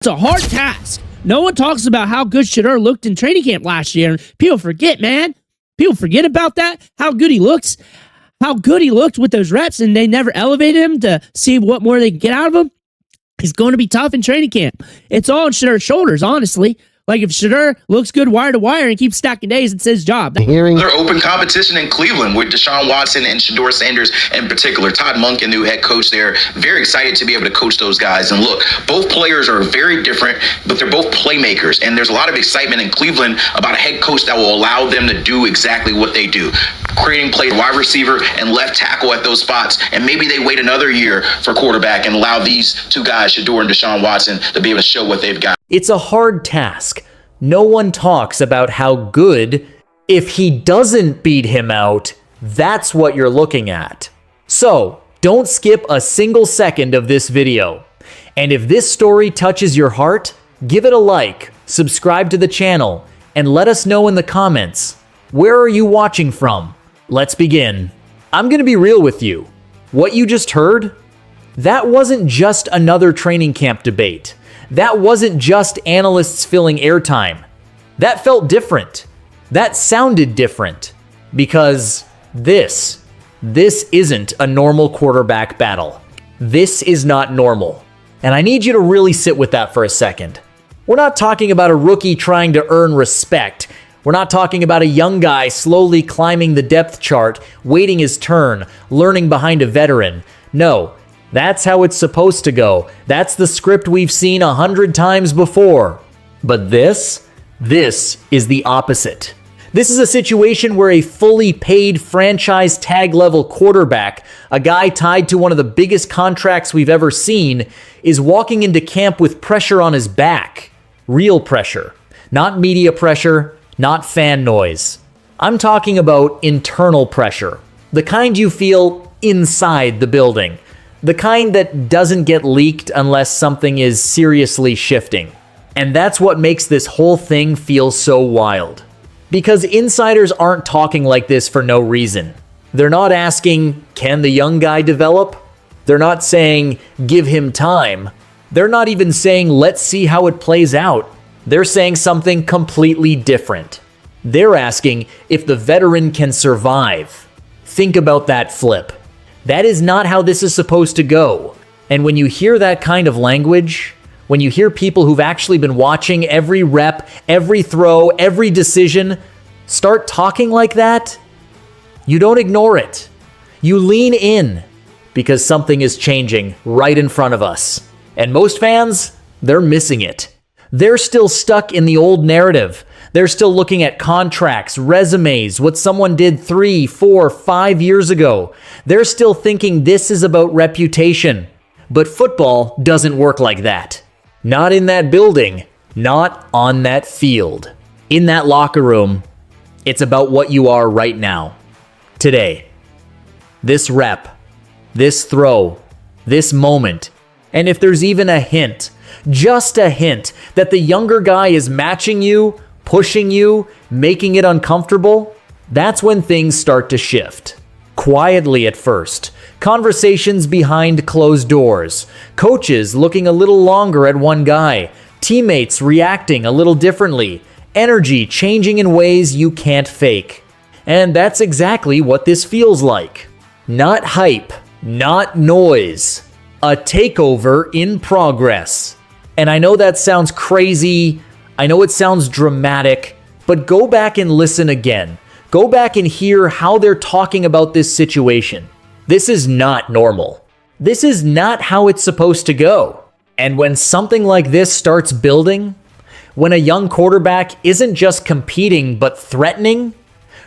It's a hard task. No one talks about how good Shedeur looked in training camp last year. People forget, man. People forget about that, how good he looks, how good he looked with those reps, and they never elevated him to see what more they can get out of him. He's going to be tough in training camp. It's all on Shedeur's shoulders, honestly. Like, if Shedeur looks good wire to wire and keeps stacking days, it's his job. Their open competition in Cleveland with Deshaun Watson and Shedeur Sanders in particular. Todd Monken, new head coach there, very excited to be able to coach those guys. And look, both players are very different, but they're both playmakers. And there's a lot of excitement in Cleveland about a head coach that will allow them to do exactly what they do. Creating plays, wide receiver and left tackle at those spots. And maybe they wait another year for quarterback and allow these two guys, Shedeur and Deshaun Watson, to be able to show what they've got. It's a hard task. No one talks about how good, if he doesn't beat him out, that's what you're looking at. So, don't skip a single second of this video. And if this story touches your heart, give it a like, subscribe to the channel, and let us know in the comments. Where are you watching from? Let's begin. I'm gonna be real with you. What you just heard? That wasn't just another training camp debate. That wasn't just analysts filling airtime. That felt different. That sounded different. Because this isn't a normal quarterback battle. This is not normal. And I need you to really sit with that for a second. We're not talking about a rookie trying to earn respect. We're not talking about a young guy slowly climbing the depth chart, waiting his turn, learning behind a veteran. No. That's how it's supposed to go. That's the script we've seen 100 times before. But this is the opposite. This is a situation where a fully paid franchise tag level quarterback, a guy tied to one of the biggest contracts we've ever seen, is walking into camp with pressure on his back. Real pressure. Not media pressure, not fan noise. I'm talking about internal pressure. The kind you feel inside the building. The kind that doesn't get leaked unless something is seriously shifting. And that's what makes this whole thing feel so wild. Because insiders aren't talking like this for no reason. They're not asking, can the young guy develop? They're not saying, give him time. They're not even saying, let's see how it plays out. They're saying something completely different. They're asking if the veteran can survive. Think about that flip. That is not how this is supposed to go. And when you hear that kind of language, when you hear people who've actually been watching every rep, every throw, every decision, start talking like that, you don't ignore it. You lean in because something is changing right in front of us. And most fans, they're missing it. They're still stuck in the old narrative. They're still looking at contracts, resumes, what someone did 3, 4, 5 years ago. They're still thinking this is about reputation. But football doesn't work like that. Not in that building, not on that field. In that locker room, it's about what you are right now. Today. This rep, this throw, this moment. And if there's even a hint, just a hint, that the younger guy is matching you, pushing you, making it uncomfortable, that's when things start to shift. Quietly at first. Conversations behind closed doors. Coaches looking a little longer at one guy. Teammates reacting a little differently. Energy changing in ways you can't fake. And that's exactly what this feels like. Not hype, not noise. A takeover in progress. And I know that sounds crazy. I know it sounds dramatic, but go back and listen again. Go back and hear how they're talking about this situation. This is not normal. This is not how it's supposed to go. And when something like this starts building, when a young quarterback isn't just competing but threatening,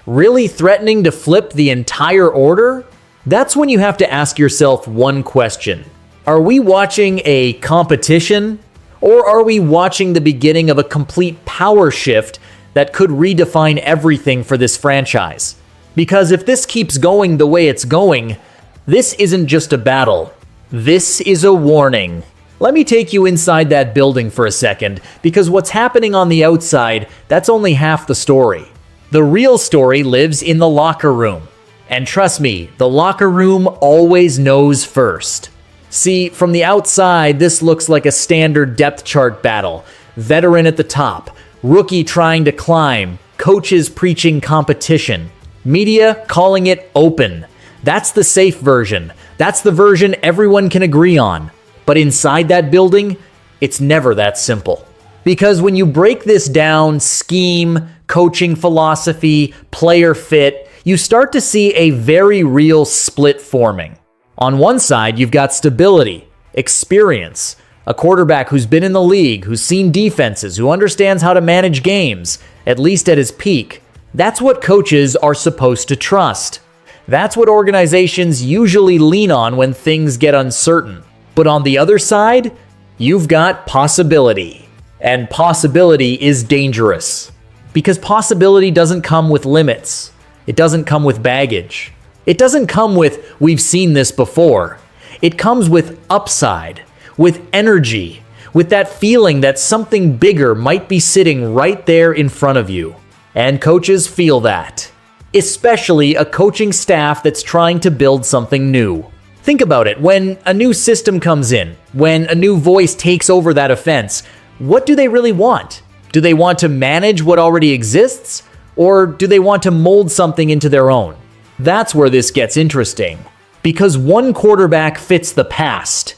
really threatening to flip the entire order, that's when you have to ask yourself one question. Are we watching a competition? Or are we watching the beginning of a complete power shift that could redefine everything for this franchise? Because if this keeps going the way it's going, this isn't just a battle. This is a warning. Let me take you inside that building for a second, because what's happening on the outside, that's only half the story. The real story lives in the locker room. And trust me, the locker room always knows first. See, from the outside, this looks like a standard depth chart battle. Veteran at the top, rookie trying to climb, coaches preaching competition, media calling it open. That's the safe version. That's the version everyone can agree on. But inside that building, it's never that simple. Because when you break this down, scheme, coaching philosophy, player fit, you start to see a very real split forming. On one side, you've got stability, experience, a quarterback who's been in the league, who's seen defenses, who understands how to manage games, at least at his peak. That's what coaches are supposed to trust. That's what organizations usually lean on when things get uncertain. But on the other side, you've got possibility. And possibility is dangerous. Because possibility doesn't come with limits. It doesn't come with baggage. It doesn't come with, we've seen this before. It comes with upside, with energy, with that feeling that something bigger might be sitting right there in front of you. And coaches feel that. Especially a coaching staff that's trying to build something new. Think about it. When a new system comes in, when a new voice takes over that offense, what do they really want? Do they want to manage what already exists? Or do they want to mold something into their own? That's where this gets interesting. Because one quarterback fits the past,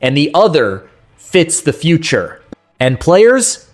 and the other fits the future. And players,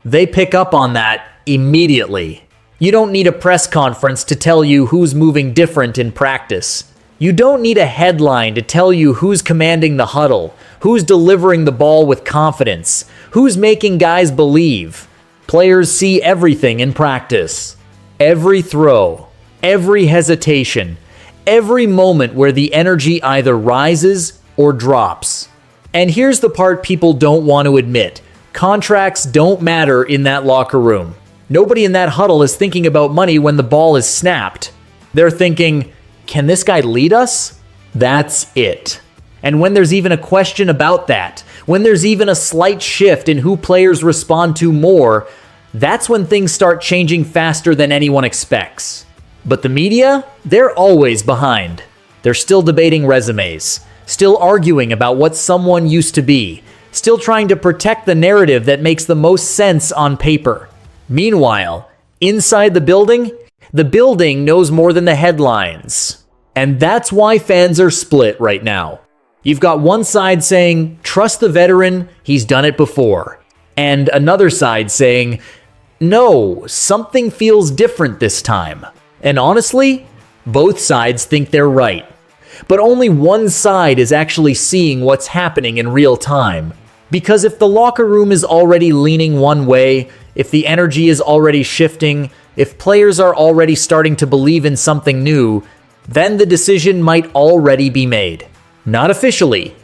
they pick up on that immediately. You don't need a press conference to tell you who's moving different in practice. You don't need a headline to tell you who's commanding the huddle, who's delivering the ball with confidence, who's making guys believe. Players see everything in practice. Every throw, every hesitation, every moment where the energy either rises or drops. And here's the part people don't want to admit. Contracts don't matter in that locker room. Nobody in that huddle is thinking about money when the ball is snapped. They're thinking, can this guy lead us? That's it. And when there's even a question about that, when there's even a slight shift in who players respond to more, that's when things start changing faster than anyone expects. But the media, they're always behind. They're still debating resumes, still arguing about what someone used to be, still trying to protect the narrative that makes the most sense on paper. Meanwhile, inside the building knows more than the headlines. And that's why fans are split right now. You've got one side saying, trust the veteran, he's done it before. And another side saying, no, something feels different this time. And honestly, both sides think they're right. But only one side is actually seeing what's happening in real time. Because if the locker room is already leaning one way, if the energy is already shifting, if players are already starting to believe in something new, then the decision might already be made. Not officially,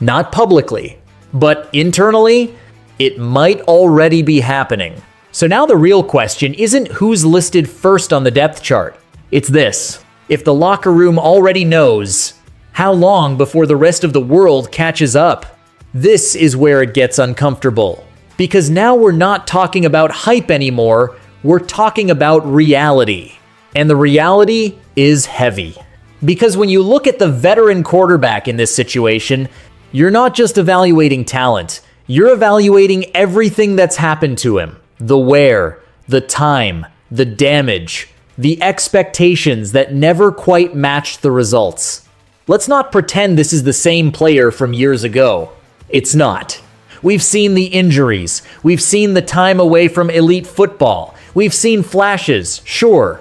not publicly, but internally, it might already be happening. So now the real question isn't who's listed first on the depth chart. It's this: if the locker room already knows, how long before the rest of the world catches up? This is where it gets uncomfortable. Because now we're not talking about hype anymore, we're talking about reality. And the reality is heavy. Because when you look at the veteran quarterback in this situation, you're not just evaluating talent, you're evaluating everything that's happened to him. The where, the time, the damage, the expectations that never quite matched the results. Let's not pretend this is the same player from years ago. It's not. We've seen the injuries. We've seen the time away from elite football. We've seen flashes, sure,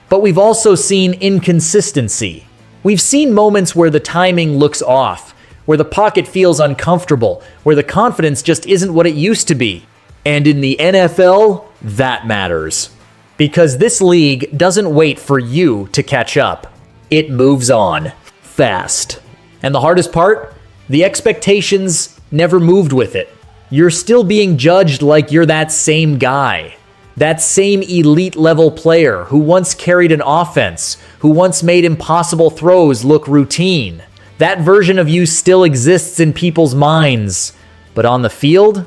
but we've also seen inconsistency. We've seen moments where the timing looks off, where the pocket feels uncomfortable, where the confidence just isn't what it used to be. And in the NFL, that matters. Because this league doesn't wait for you to catch up. It moves on, fast. And the hardest part? The expectations never moved with it. You're still being judged like you're that same guy. That same elite level player who once carried an offense, who once made impossible throws look routine. That version of you still exists in people's minds. But on the field,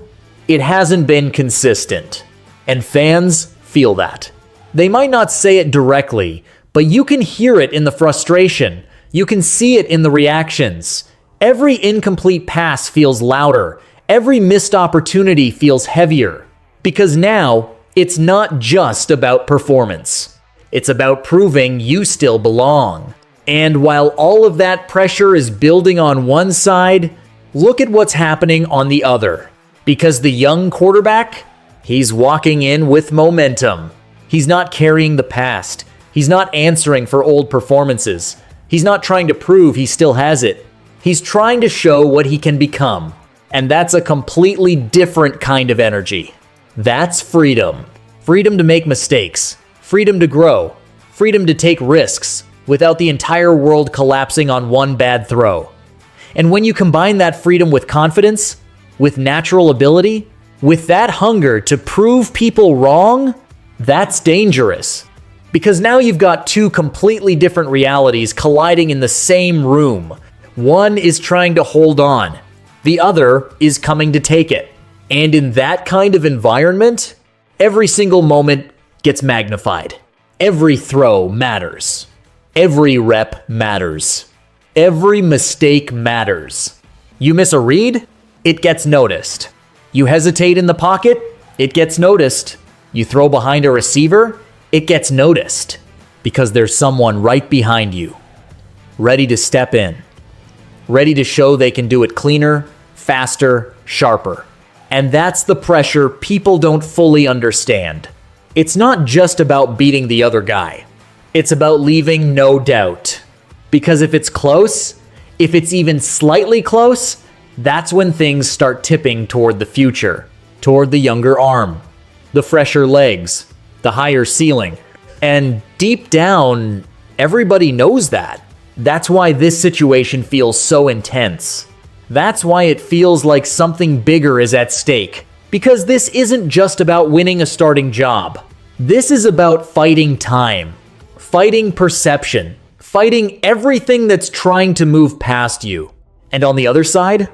it hasn't been consistent. And fans feel that. They might not say it directly, but you can hear it in the frustration. You can see it in the reactions. Every incomplete pass feels louder. Every missed opportunity feels heavier. Because now, it's not just about performance. It's about proving you still belong. And while all of that pressure is building on one side, look at what's happening on the other. Because the young quarterback, he's walking in with momentum. He's not carrying the past. He's not answering for old performances. He's not trying to prove he still has it. He's trying to show what he can become. And that's a completely different kind of energy. That's freedom. Freedom to make mistakes. Freedom to grow. Freedom to take risks without the entire world collapsing on one bad throw. And when you combine that freedom with confidence, with natural ability, with that hunger to prove people wrong, that's dangerous. Because now you've got two completely different realities colliding in the same room. One is trying to hold on. The other is coming to take it. And in that kind of environment, every single moment gets magnified. Every throw matters. Every rep matters. Every mistake matters. You miss a read? It gets noticed. You hesitate in the pocket? It gets noticed. You throw behind a receiver? It gets noticed. Because there's someone right behind you, ready to step in, ready to show they can do it cleaner, faster, sharper. And that's the pressure people don't fully understand. It's not just about beating the other guy. It's about leaving no doubt. Because if it's close, if it's even slightly close, that's when things start tipping toward the future, toward the younger arm, the fresher legs, the higher ceiling. And deep down, everybody knows that. That's why this situation feels so intense. That's why it feels like something bigger is at stake. Because this isn't just about winning a starting job. This is about fighting time, fighting perception, fighting everything that's trying to move past you. And on the other side,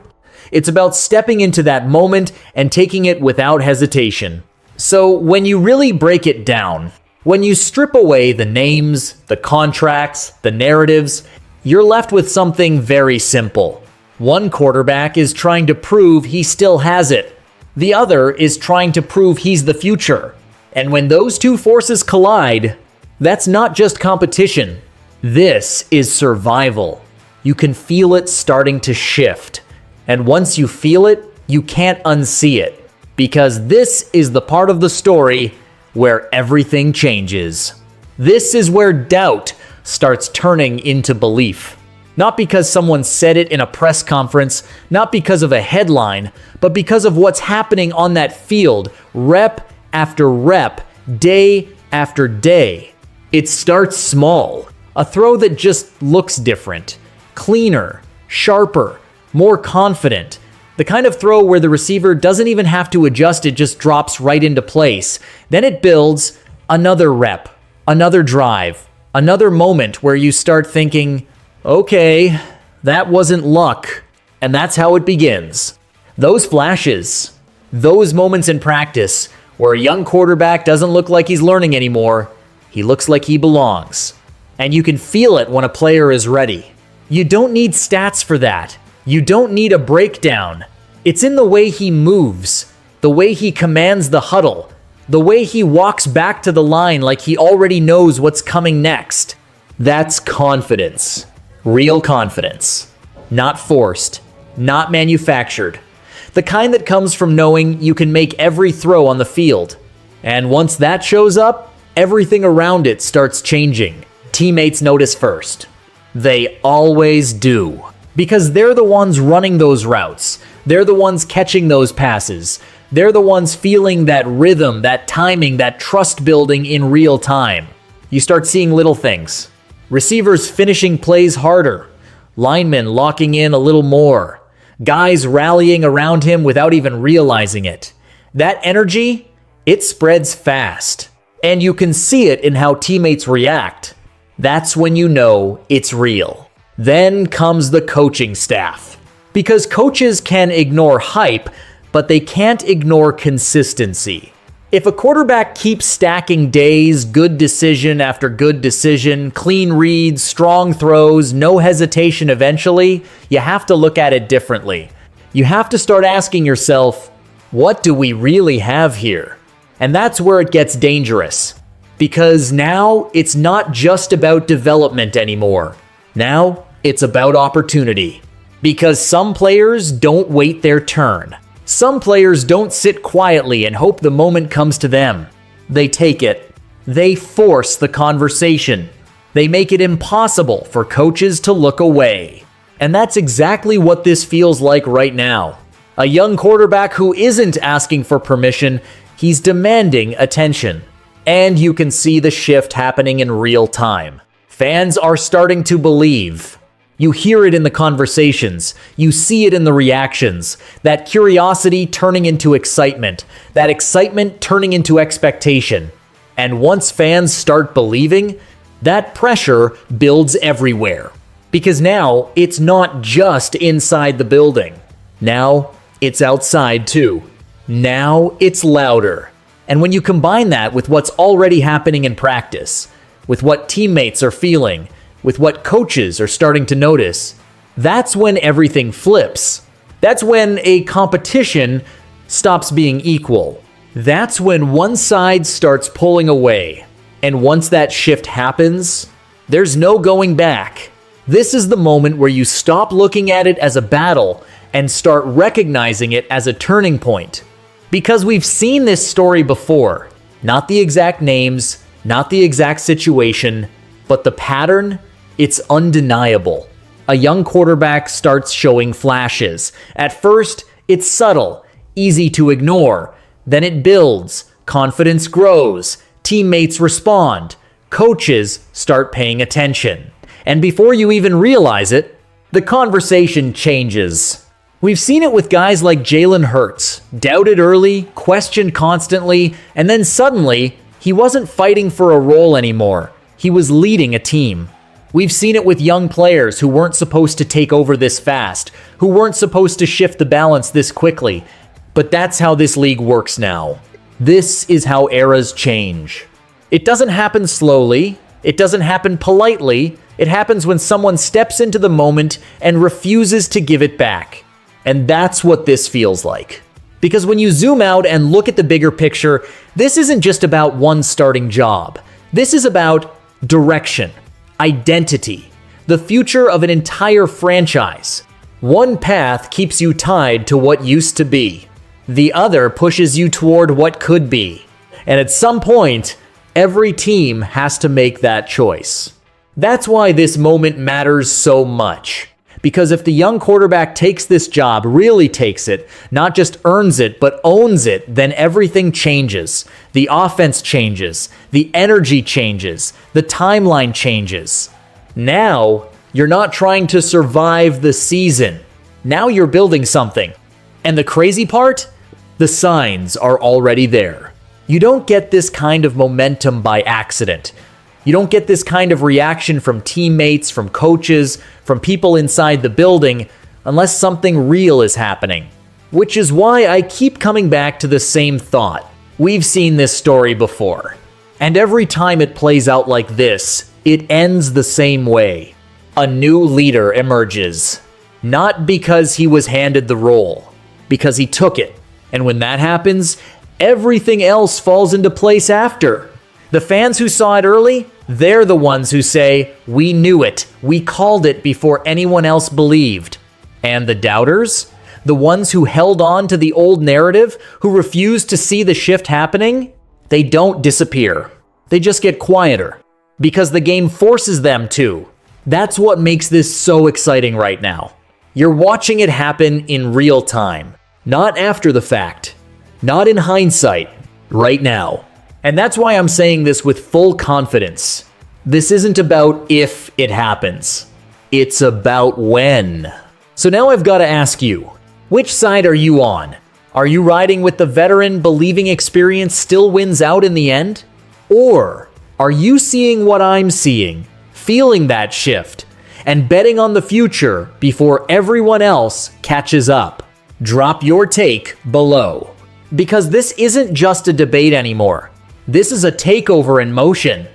it's about stepping into that moment and taking it without hesitation. So when you really break it down, when you strip away the names, the contracts, the narratives, you're left with something very simple. One quarterback is trying to prove he still has it. The other is trying to prove he's the future. And when those two forces collide, that's not just competition. This is survival. You can feel it starting to shift. And once you feel it, you can't unsee it. Because this is the part of the story where everything changes. This is where doubt starts turning into belief. Not because someone said it in a press conference, not because of a headline, but because of what's happening on that field, rep after rep, day after day. It starts small, a throw that just looks different, cleaner, sharper, more confident. The kind of throw where the receiver doesn't even have to adjust, it just drops right into place. Then it builds another rep, another drive, another moment where you start thinking, okay, that wasn't luck. And that's how it begins. Those flashes, those moments in practice where a young quarterback doesn't look like he's learning anymore, he looks like he belongs. And you can feel it when a player is ready. You don't need stats for that. You don't need a breakdown. It's in the way he moves, the way he commands the huddle, the way he walks back to the line like he already knows what's coming next. That's confidence. Real confidence. Not forced. Not manufactured. The kind that comes from knowing you can make every throw on the field. And once that shows up, everything around it starts changing. Teammates notice first. They always do. Because they're the ones running those routes. They're the ones catching those passes. They're the ones feeling that rhythm, that timing, that trust building in real time. You start seeing little things. Receivers finishing plays harder. Linemen locking in a little more. Guys rallying around him without even realizing it. That energy, it spreads fast. And you can see it in how teammates react. That's when you know it's real. Then comes the coaching staff. Because coaches can ignore hype, but they can't ignore consistency. If a quarterback keeps stacking days, good decision after good decision, clean reads, strong throws, no hesitation eventually, you have to look at it differently. You have to start asking yourself, what do we really have here? And that's where it gets dangerous. Because now it's not just about development anymore. Now it's about opportunity. Because some players don't wait their turn. Some players don't sit quietly and hope the moment comes to them. They take it. They force the conversation. They make it impossible for coaches to look away. And that's exactly what this feels like right now. A young quarterback who isn't asking for permission, he's demanding attention. And you can see the shift happening in real time. Fans are starting to believe. You hear it in the conversations. You see it in the reactions. That curiosity turning into excitement. That excitement turning into expectation. And once fans start believing, that pressure builds everywhere. Because now it's not just inside the building. Now it's outside too. Now it's louder. And when you combine that with what's already happening in practice, with what teammates are feeling, with what coaches are starting to notice, that's when everything flips. That's when a competition stops being equal. That's when one side starts pulling away. And once that shift happens, there's no going back. This is the moment where you stop looking at it as a battle and start recognizing it as a turning point. Because we've seen this story before. Not the exact names, not the exact situation, but the pattern, it's undeniable. A young quarterback starts showing flashes. At first, it's subtle, easy to ignore. Then it builds, confidence grows, teammates respond, coaches start paying attention. And before you even realize it, the conversation changes. We've seen it with guys like Jalen Hurts, doubted early, questioned constantly, and then suddenly, he wasn't fighting for a role anymore. He was leading a team. We've seen it with young players who weren't supposed to take over this fast, who weren't supposed to shift the balance this quickly. But that's how this league works now. This is how eras change. It doesn't happen slowly. It doesn't happen politely. It happens when someone steps into the moment and refuses to give it back. And that's what this feels like. Because when you zoom out and look at the bigger picture, this isn't just about one starting job. This is about direction, identity, the future of an entire franchise. One path keeps you tied to what used to be. The other pushes you toward what could be. And at some point, every team has to make that choice. That's why this moment matters so much. Because if the young quarterback takes this job, really takes it, not just earns it, but owns it, then everything changes. The offense changes. The energy changes. The timeline changes. Now, you're not trying to survive the season. Now you're building something. And the crazy part? The signs are already there. You don't get this kind of momentum by accident. You don't get this kind of reaction from teammates, from coaches, from people inside the building, unless something real is happening. Which is why I keep coming back to the same thought. We've seen this story before. And every time it plays out like this, it ends the same way. A new leader emerges. Not because he was handed the role, because he took it. And when that happens, everything else falls into place after. The fans who saw it early, they're the ones who say, "We knew it. We called it before anyone else believed." And the doubters, the ones who held on to the old narrative, who refused to see the shift happening, they don't disappear. They just get quieter because the game forces them to. That's what makes this so exciting right now. You're watching it happen in real time, not after the fact, not in hindsight, right now. And that's why I'm saying this with full confidence. This isn't about if it happens. It's about when. So now I've got to ask you, which side are you on? Are you riding with the veteran, believing experience still wins out in the end? Or are you seeing what I'm seeing, feeling that shift, and betting on the future before everyone else catches up? Drop your take below. Because this isn't just a debate anymore. This is a takeover in motion.